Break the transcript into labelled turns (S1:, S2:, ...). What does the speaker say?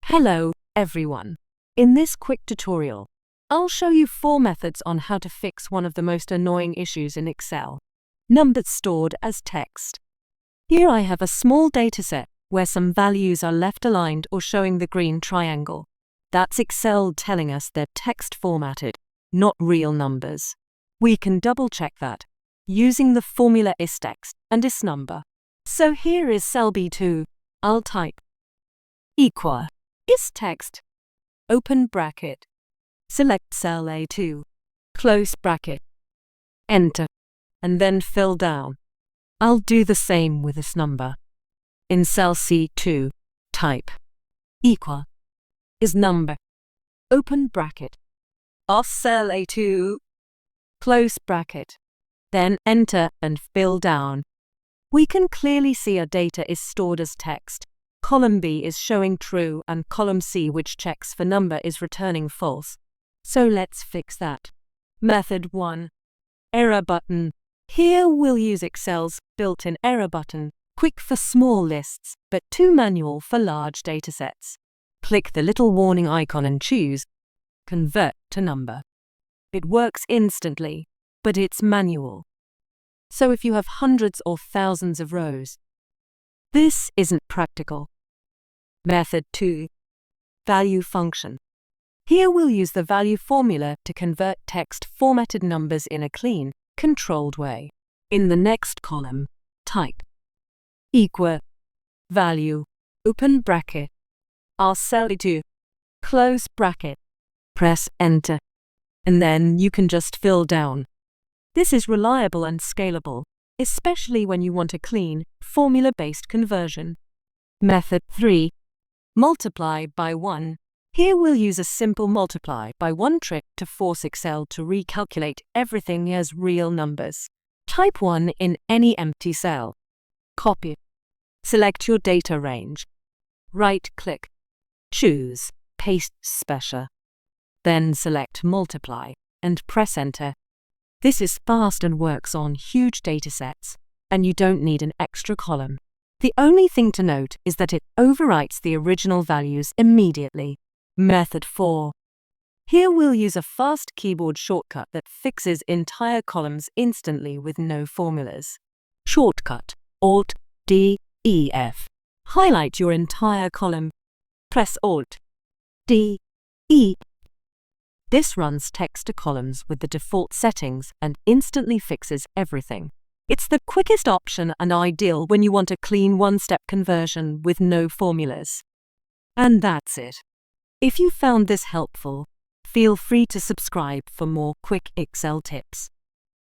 S1: Hello, everyone. In this quick tutorial, I'll show you 4 methods on how to fix one of the most annoying issues in Excel: numbers stored as text. Here I have a small dataset where some values are left aligned or showing the green triangle. That's Excel telling us they're text formatted, not real numbers. We can double check that using the formula isText and isNumber. So here is cell B2. I'll type equal isText, open bracket, select cell A2, close bracket, enter, and then fill down. I'll do the same with isNumber. In cell C2, type equal isNumber, open bracket, off cell A2, close bracket, then enter and fill down. We can clearly see our data is stored as text. Column B is showing true and column C, which checks for number, is returning false. So let's fix that. Method 1. Error button. Here we'll use Excel's built-in error button, quick for small lists, but too manual for large datasets. Click the little warning icon and choose Convert to Number. It works instantly, but it's manual. So if you have hundreds or thousands of rows, this isn't practical. Method 2. Value function. Here we'll use the value formula to convert text formatted numbers in a clean, controlled way. In the next column, type equal value, open bracket, cell A2, close bracket, press enter, and then you can just fill down. This is reliable and scalable, especially when you want a clean, formula-based conversion. Method 3. Multiply by 1. Here we'll use a simple multiply by 1 trick to force Excel to recalculate everything as real numbers. Type 1 in any empty cell. Copy. Select your data range. Right-click. Choose Paste Special. Then select Multiply and press Enter. This is fast and works on huge datasets, and you don't need an extra column. The only thing to note is that it overwrites the original values immediately. Method 4. Here we'll use a fast keyboard shortcut that fixes entire columns instantly with no formulas. Shortcut Alt-D-E-F. Highlight your entire column. Press Alt-D-E. This runs text to columns with the default settings and instantly fixes everything. It's the quickest option and ideal when you want a clean one-step conversion with no formulas. And that's it. If you found this helpful, feel free to subscribe for more quick Excel tips.